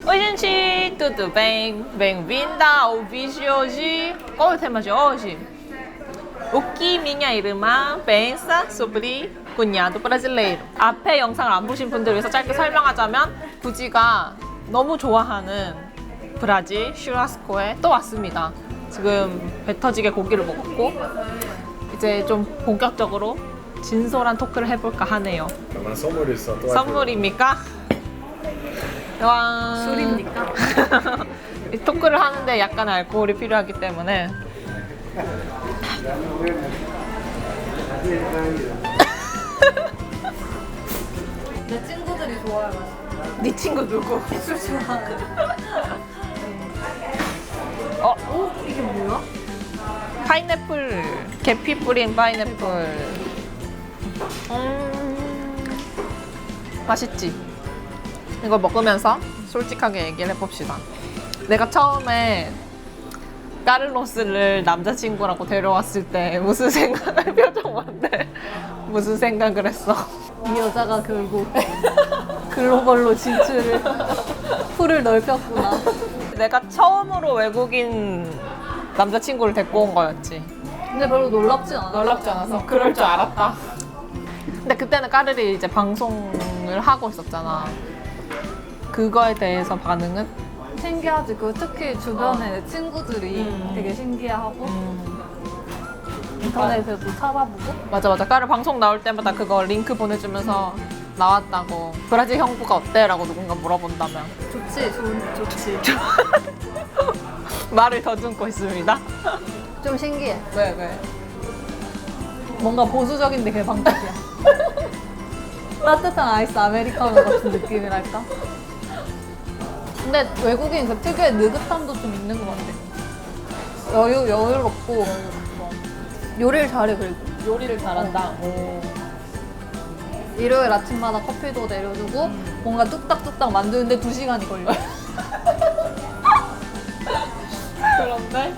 Oi, gente, tudo bem? Bem-vinda ao vídeo hoje. Qual é o tema de hoje? O que minha irmã pensa sobre cunhado brasileiro. 앞에 영상을 안 보신 분들 위해서 짧게 설명하자면 구지가 너무 좋아하는 브라질 슈라스코에 또 왔습니다. 지금 배 터지게 고기를 먹었고 이제 좀 본격적으로 진솔한 토크를 해볼까 하네요. 아마 선물 있어. 또 선물입니까? 와. 술입니까? 이 토크를 하는데 약간 알코올이 필요하기 때문에 내 친구들이 좋아해가지고 네 친구 누구? 술 좋아하는. 어? 이게 뭐야? 파인애플 계피 뿌린 파인애플 맛있지? 이거 먹으면서 솔직하게 얘기를 해봅시다. 내가 처음에 까를로스를 남자친구라고 데려왔을 때 무슨 생각을 표정 뭔데? 무슨 생각을 했어? 이 여자가 결국 글로벌로 진출을 풀을 넓혔구나. 내가 처음으로 외국인 남자친구를 데리고 온 거였지. 근데 별로 놀랍진 않아. 놀랍지 않아서 그럴 줄 알았다. 근데 그때는 까르리 이제 방송을 하고 있었잖아. 그거에 대해서 반응은? 신기하지. 그 특히 주변에 내 친구들이 되게 신기해하고 인터넷에도 찾아보고. 맞아. 까르 방송 나올 때마다 그거 링크 보내주면서 나왔다고. 브라질 형부가 어때? 라고 누군가 물어본다면 좋지, 좋지. 말을 더듬고 있습니다. 좀 신기해. 왜? 뭔가 보수적인데 개방적이야. 따뜻한 아이스 아메리카노 같은 느낌이랄까? 근데 외국인 그 특유의 느긋함도 좀 있는 것 같아. 여유롭고 요리를 잘해. 그리고 요리를 잘한다. 오. 일요일 아침마다 커피도 내려주고 뭔가 뚝딱뚝딱 만드는데 2시간이 걸려. 그런데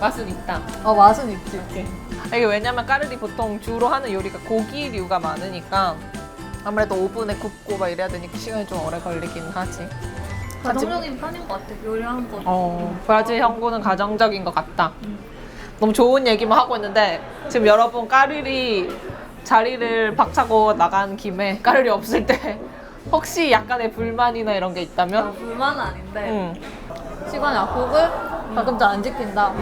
맛은 있다. 맛은 있지. 이게 왜냐면 까르리 보통 주로 하는 요리가 고기류가 많으니까 아무래도 오븐에 굽고 막 이래야 되니까 시간이 좀 오래 걸리긴 하지. 가정적인 편인 것 같아. 요리하는 거. 브라질 형부는 가정적인 것 같다. 너무 좋은 얘기만 하고 있는데 지금 여러분 까르리 자리를 박차고 나간 김에 까르리 없을 때 혹시 약간의 불만이나 이런 게 있다면? 불만은 아닌데 응. 시간 약속을 가끔씩 안 지킨다.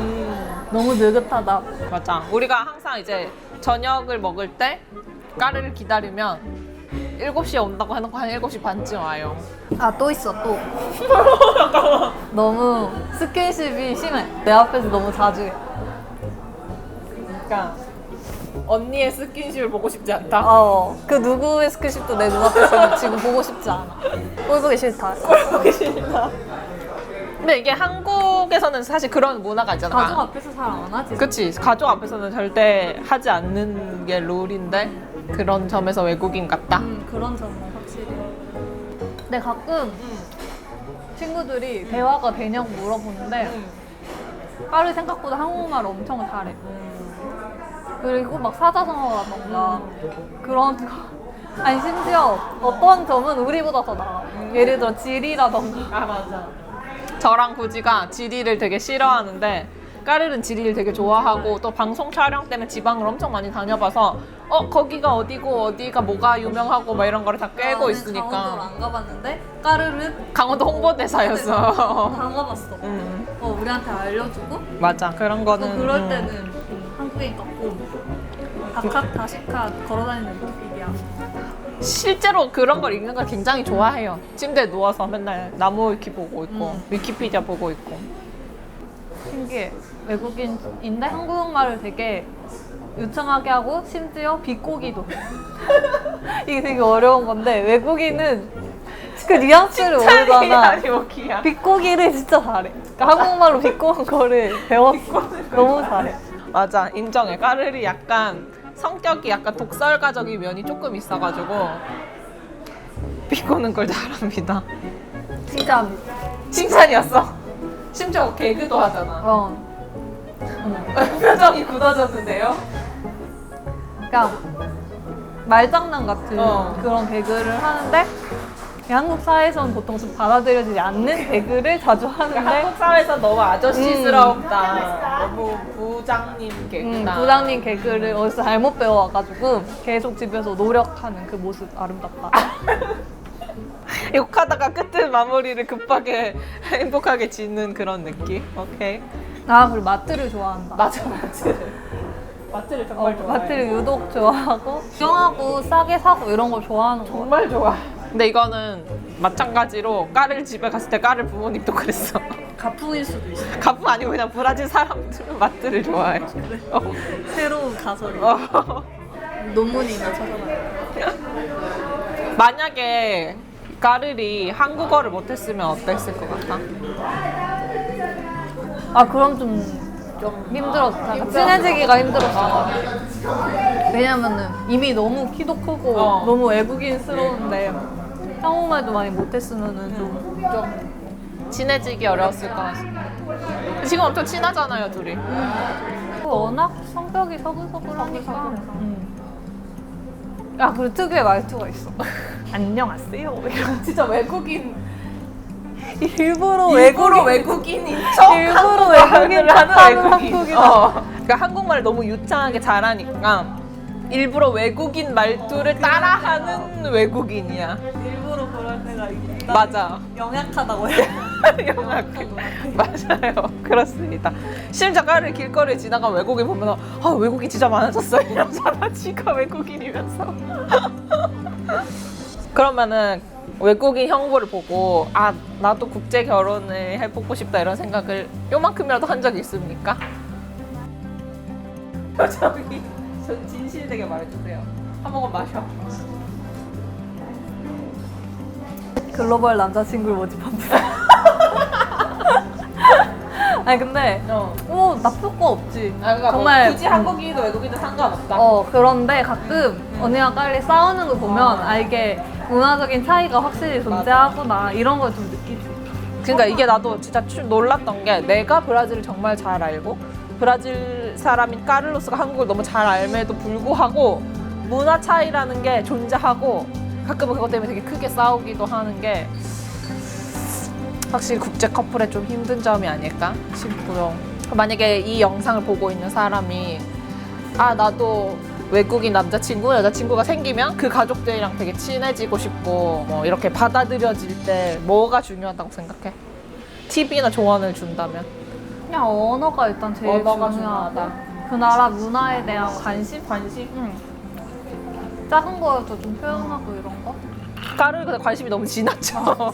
너무 느긋하다. 맞아. 우리가 항상 이제 저녁을 먹을 때 까르를 기다리면 7시에 온다고 해놓고 한 7시 반쯤 와요. 아, 또 있어, 또. 너무 스킨십이 심해. 내 앞에서 너무 자주 해. 그러니까 언니의 스킨십을 보고 싶지 않다. 그 누구의 스킨십도 내 눈앞에서 지금 보고 싶지 않아. 꼴 보기 싫다. 보기 싫다. 근데 이게 한국에서는 사실 그런 문화가 있잖아. 가족 앞에서 잘 안 하지. 그치. 가족 앞에서는 절대 하지 않는 게 룰인데 그런 점에서 외국인 같다. 그런 점은 확실히. 근데 가끔 친구들이 대화가 되냐고 물어보는데 까르 생각보다 한국말 엄청 잘해. 그리고 막 사자성어라던가 그런 거. 아니 심지어 어떤 점은 우리보다 더 나아. 예를 들어 지리라던가. 아, 맞아. 저랑 구지가 지리를 되게 싫어하는데 까르는 지리를 되게 좋아하고 또 방송 촬영 때는 지방을 엄청 많이 다녀봐서 거기가 어디고 어디가 뭐가 유명하고 막 이런 거를 다 꿰고 강원도를 있으니까. 안 가봤는데 까르는 강원도 홍보대사였어. 다 가봤어. 우리한테 알려주고 맞아. 그런 거는 그럴 때는 한국인 같고 다칵 다시칵 걸어다니는 느낌이야. 실제로 그런 걸 읽는 걸 굉장히 좋아해요. 침대에 누워서 맨날 나무 위키 보고 있고 위키피디아 보고 있고. 신기해. 외국인인데 한국말을 되게 유창하게 하고 심지어 비꼬기도 해. 이게 되게 어려운 건데 외국인은 그 뉘앙스를 모르잖아. 아니오키야. 비꼬기를 진짜 잘해. 그러니까 한국말로 비꼬는 거를 배웠어. 너무 잘해. 맞아, 인정해. 까르리 약간 성격이 약간 독설가적인 면이 조금 있어가지고 비꼬는 걸 잘합니다. 칭찬합니다. 칭찬이었어. 심지어 개그도 하잖아. 표정이 굳어졌는데요? 그러니까 말장난 같은 어. 그런 개그를 하는데 한국 사회에서는 보통 좀 받아들여지지 않는 개그를 자주 하는데 한국 사회에서 너무 아저씨스럽다. 너무 부장님 개그다. 부장님 개그를 어디서 잘못 배워와가지고 계속 집에서 노력하는 그 모습 아름답다. 욕하다가 끝에 마무리를 급하게 행복하게 짓는 그런 느낌. 오케이. 아 그리고 마트를 좋아한다. 맞아. 마트를 정말 좋아해. 마트를 유독 좋아하고 구경하고 싸게 사고 이런 걸 좋아하는 거. 정말 좋아. 근데 이거는 마찬가지로 까를 집에 갔을 때 까를 부모님도 그랬어. 가풍일 수도 있어. 가품 아니고 그냥 브라질 사람들은 마트를 좋아해. 새로운 가설이. 논문이나 찾아봐요. 만약에 까르리 한국어를 못했으면 어땠을 것 같아? 아 그럼 좀 힘들었어. 친해지기가 힘들었어. 왜냐면은 이미 너무 키도 크고 너무 외국인스러운데 한국말도 많이 못했으면은 좀 친해지기 어려웠을 것 같아. 지금 엄청 친하잖아요, 둘이. 워낙 성격이 서글서글하니까. 아 그리고 특유의 말투가 있어. 안녕하세요. 진짜 외국인 일부러 외국인인 척 일부러 한국말을 외국인 하는 같다는 외국인. 한국이다. 그러니까 한국말을 너무 유창하게 잘하니까 일부러 외국인 말투를 따라하는 외국인이야. 일부러 그럴 때가 있다. 맞아. 영약하다고요? 영악해. 맞아요. 그렇습니다. 심지어 까를 길거리에 지나간 외국인 보면 아 외국인 진짜 많아졌어 이러잖아. 지가 외국인이면서. 그러면은 외국인 형부를 보고 아 나도 국제 결혼을 해보고 싶다 이런 생각을 요만큼이라도 한 적이 있습니까? 저기 전 진실되게 말해주세요. 한 모금 마셔. 글로벌 남자친구를 모집합니다. 아니 근데 나쁠 거 없지. 그러니까 정말 뭐 굳이 한국인이든 외국인이든 상관없다. 그런데 가끔 언니랑 깔리 싸우는 거 보면 아 이게 문화적인 차이가 확실히 존재하구나 이런 걸 좀 느끼지. 그러니까 이게 나도 진짜 놀랐던 게 내가 브라질을 정말 잘 알고 브라질 사람인 카를로스가 한국을 너무 잘 알매도 불구하고 문화 차이라는 게 존재하고 가끔은 그것 때문에 되게 크게 싸우기도 하는 게 확실히 국제 커플의 좀 힘든 점이 아닐까 싶고요. 만약에 이 영상을 보고 있는 사람이 아 나도 외국인 남자친구, 여자친구가 생기면 그 가족들이랑 되게 친해지고 싶고 뭐 이렇게 받아들여질 때 뭐가 중요하다고 생각해? 팁이나 조언을 준다면? 그냥 언어가 일단 제일 언어가 중요하다. 중요하다. 그 나라 문화에 대한 관심? 관심? 응. 작은 거여도 좀 표현하고 이런 거? 까르르 근데 관심이 너무 지나쳐.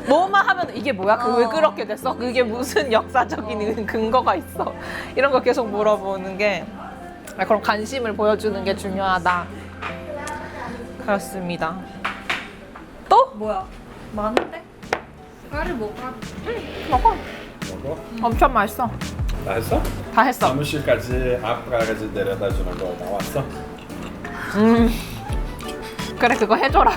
뭐만 하면 이게 뭐야? 왜 그렇게 됐어? 그게 무슨 역사적인 근거가 있어? 이런 거 계속 물어보는 게 그런 관심을 보여주는 게 중요하다. 그렇습니다. 또? 뭐야? 많은데? 까를 먹어. 먹어. 먹어? 엄청 맛있어. 다 했어? 다 했어. 사무실까지 앞까지 데려다 주는 거 나왔어? 그래 그거 해줘라.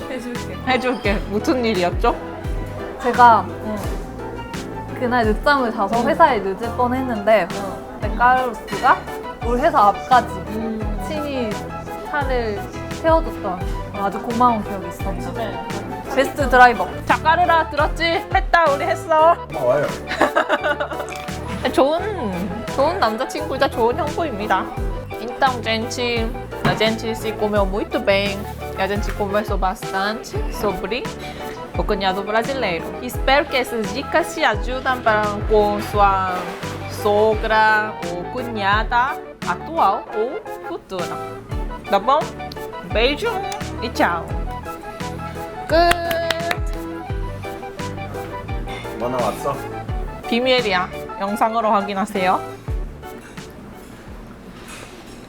해줄게. 해줄게. 무슨 일이었죠? 제가 그날 늦잠을 자서 회사에 늦을 뻔했는데 까르로스가 우리 회사 앞까지 친히 차를 태워줬던 아주 고마운 기억이 있습니다. 베스트 드라이버. 자 까르라 들었지? 했다 우리 했어. 고마워요. 좋은 남자친구이자 좋은 형부입니다. Então, gente, a gente se comeu muito bem. E a gente conversou bastante sobre o cunhado brasileiro. Espero que essas dicas te ajudem com sua sogra ou cunhada atual ou futura. Tá bom? Beijo e tchau. 끝. 뭐 나왔어? 비밀이야. 영상으로 확인하세요.